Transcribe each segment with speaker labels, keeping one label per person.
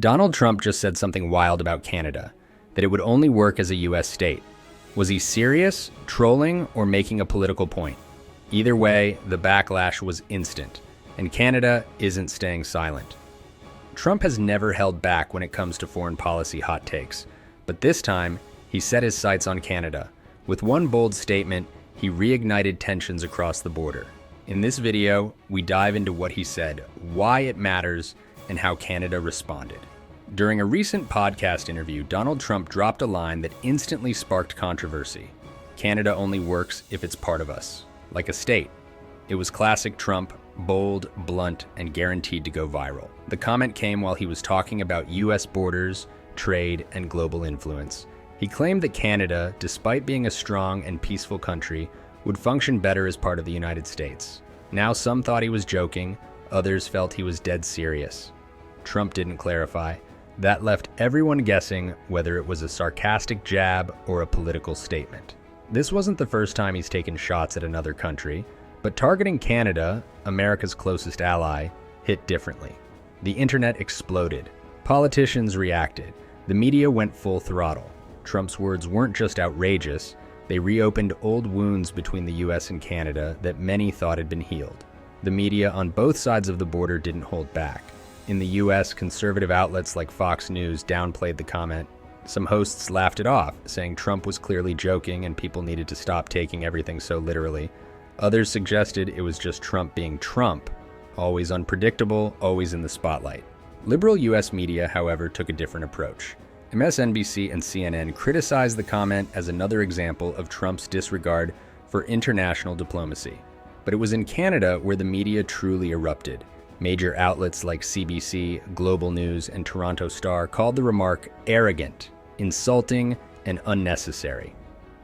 Speaker 1: Donald Trump just said something wild about Canada, that it would only work as a US state. Was he serious, trolling, or making a political point? Either way, the backlash was instant, and Canada isn't staying silent. Trump has never held back when it comes to foreign policy hot takes, but this time, he set his sights on Canada. With one bold statement, he reignited tensions across the border. In this video, we dive into what he said, why it matters, and how Canada responded. During a recent podcast interview, Donald Trump dropped a line that instantly sparked controversy. Canada only works if it's part of us, like a state. It was classic Trump, bold, blunt, and guaranteed to go viral. The comment came while he was talking about US borders, trade, and global influence. He claimed that Canada, despite being a strong and peaceful country, would function better as part of the United States. Now some thought he was joking, others felt he was dead serious. Trump didn't clarify. That left everyone guessing whether it was a sarcastic jab or a political statement. This wasn't the first time he's taken shots at another country, but targeting Canada, America's closest ally, hit differently. The internet exploded. Politicians reacted. The media went full throttle. Trump's words weren't just outrageous, they reopened old wounds between the US and Canada that many thought had been healed. The media on both sides of the border didn't hold back. In the US, conservative outlets like Fox News downplayed the comment. Some hosts laughed it off, saying Trump was clearly joking and people needed to stop taking everything so literally. Others suggested it was just Trump being Trump, always unpredictable, always in the spotlight. Liberal US media, however, took a different approach. MSNBC and CNN criticized the comment as another example of Trump's disregard for international diplomacy. But it was in Canada where the media truly erupted. Major outlets like CBC, Global News, and Toronto Star called the remark arrogant, insulting, and unnecessary.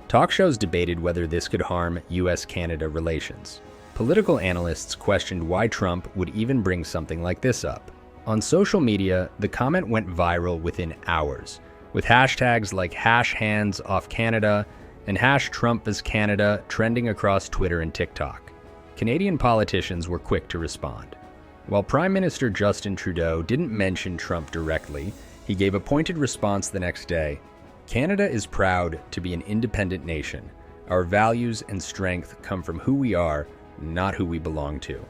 Speaker 1: Talk shows debated whether this could harm US-Canada relations. Political analysts questioned why Trump would even bring something like this up. On social media, the comment went viral within hours, with hashtags like #HandsOffCanada and #TrumpVisCanada trending across Twitter and TikTok. Canadian politicians were quick to respond. While Prime Minister Justin Trudeau didn't mention Trump directly, he gave a pointed response the next day. Canada is proud to be an independent nation. Our values and strength come from who we are, not who we belong to.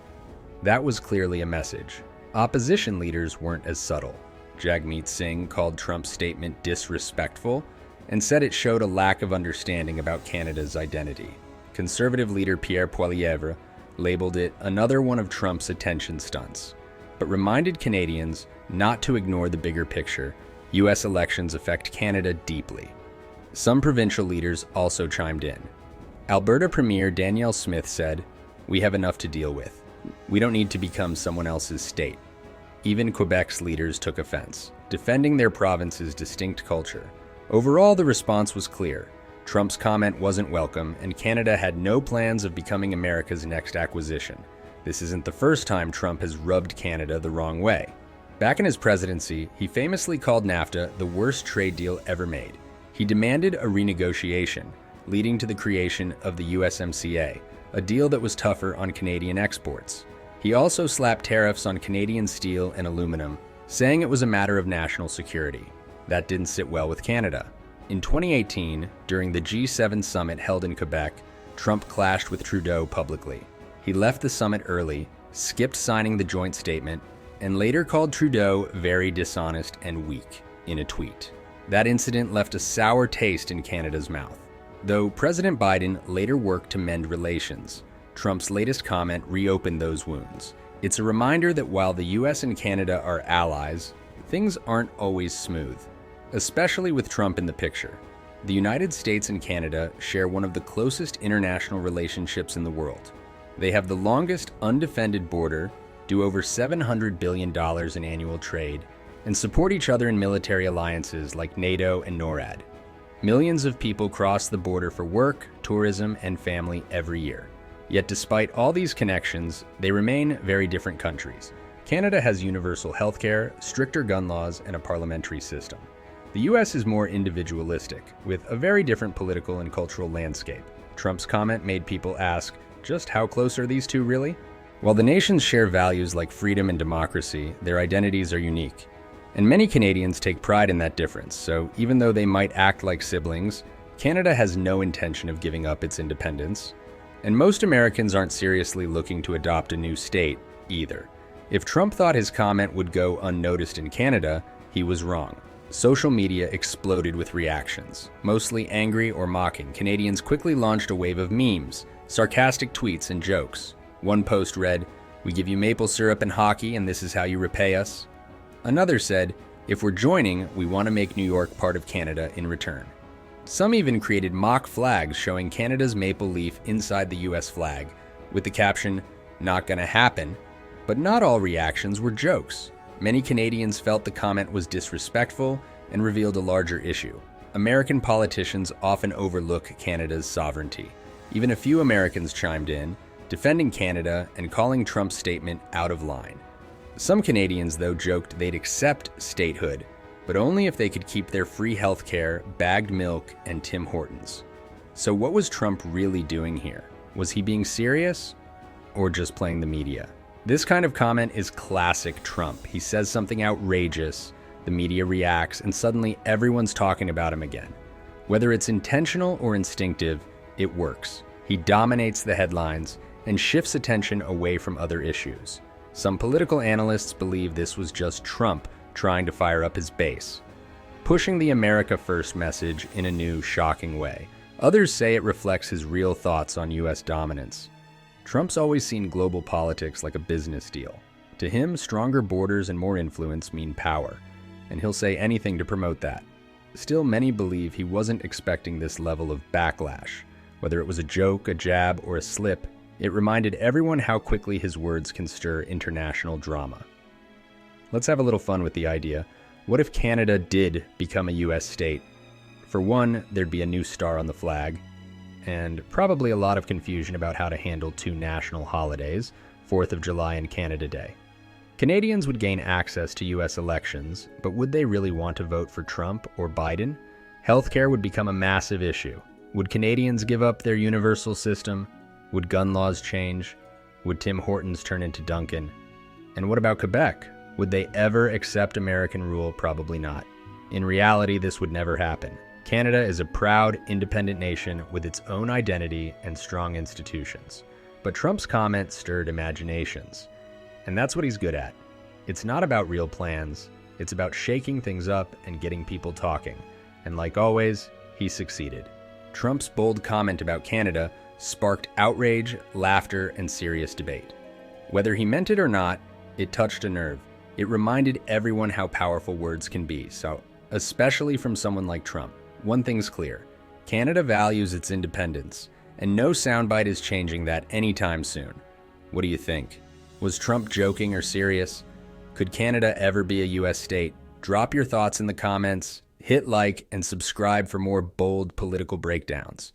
Speaker 1: That was clearly a message. Opposition leaders weren't as subtle. Jagmeet Singh called Trump's statement disrespectful and said it showed a lack of understanding about Canada's identity. Conservative leader Pierre Poilievre labeled it another one of Trump's attention stunts, but reminded Canadians not to ignore the bigger picture. US elections affect Canada deeply. Some provincial leaders also chimed in. Alberta Premier Danielle Smith said, "We have enough to deal with. We don't need to become someone else's state." Even Quebec's leaders took offense, defending their province's distinct culture. Overall, the response was clear. Trump's comment wasn't welcome, and Canada had no plans of becoming America's next acquisition. This isn't the first time Trump has rubbed Canada the wrong way. Back in his presidency, he famously called NAFTA the worst trade deal ever made. He demanded a renegotiation, leading to the creation of the USMCA, a deal that was tougher on Canadian exports. He also slapped tariffs on Canadian steel and aluminum, saying it was a matter of national security. That didn't sit well with Canada. In 2018, during the G7 summit held in Quebec, Trump clashed with Trudeau publicly. He left the summit early, skipped signing the joint statement, and later called Trudeau very dishonest and weak in a tweet. That incident left a sour taste in Canada's mouth. Though President Biden later worked to mend relations, Trump's latest comment reopened those wounds. It's a reminder that while the US and Canada are allies, things aren't always smooth, especially with Trump in the picture. The United States and Canada share one of the closest international relationships in the world. They have the longest undefended border, do over $700 billion in annual trade, and support each other in military alliances like NATO and NORAD. Millions of people cross the border for work, tourism, and family every year. Yet despite all these connections, they remain very different countries. Canada has universal healthcare, stricter gun laws, and a parliamentary system. The US is more individualistic, with a very different political and cultural landscape. Trump's comment made people ask, just how close are these two really? While the nations share values like freedom and democracy, their identities are unique. And many Canadians take pride in that difference, so even though they might act like siblings, Canada has no intention of giving up its independence. And most Americans aren't seriously looking to adopt a new state, either. If Trump thought his comment would go unnoticed in Canada, he was wrong. Social media exploded with reactions. Mostly angry or mocking, Canadians quickly launched a wave of memes, sarcastic tweets, and jokes. One post read, "We give you maple syrup and hockey, and this is how you repay us." Another said, "If we're joining, we want to make New York part of Canada in return." Some even created mock flags showing Canada's maple leaf inside the US flag, with the caption, "Not gonna happen." But not all reactions were jokes. Many Canadians felt the comment was disrespectful and revealed a larger issue. American politicians often overlook Canada's sovereignty. Even a few Americans chimed in, defending Canada and calling Trump's statement out of line. Some Canadians, though, joked they'd accept statehood, but only if they could keep their free health care, bagged milk, and Tim Hortons. So what was Trump really doing here? Was he being serious or just playing the media? This kind of comment is classic Trump. He says something outrageous, the media reacts, and suddenly everyone's talking about him again. Whether it's intentional or instinctive, it works. He dominates the headlines and shifts attention away from other issues. Some political analysts believe this was just Trump trying to fire up his base, pushing the America First message in a new, shocking way. Others say it reflects his real thoughts on US dominance. Trump's always seen global politics like a business deal. To him, stronger borders and more influence mean power, and he'll say anything to promote that. Still, many believe he wasn't expecting this level of backlash. Whether it was a joke, a jab, or a slip, it reminded everyone how quickly his words can stir international drama. Let's have a little fun with the idea. What if Canada did become a US state? For one, there'd be a new star on the flag, and probably a lot of confusion about how to handle two national holidays, 4th of July and Canada Day. Canadians would gain access to US elections, but would they really want to vote for Trump or Biden? Healthcare would become a massive issue. Would Canadians give up their universal system? Would gun laws change? Would Tim Hortons turn into Dunkin'? And what about Quebec? Would they ever accept American rule? Probably not. In reality, this would never happen. Canada is a proud, independent nation with its own identity and strong institutions. But Trump's comment stirred imaginations. And that's what he's good at. It's not about real plans. It's about shaking things up and getting people talking. And like always, he succeeded. Trump's bold comment about Canada sparked outrage, laughter, and serious debate. Whether he meant it or not, it touched a nerve. It reminded everyone how powerful words can be, so especially from someone like Trump. One thing's clear: Canada values its independence, and no soundbite is changing that anytime soon. What do you think? Was Trump joking or serious? Could Canada ever be a US state? Drop your thoughts in the comments, hit like, and subscribe for more bold political breakdowns.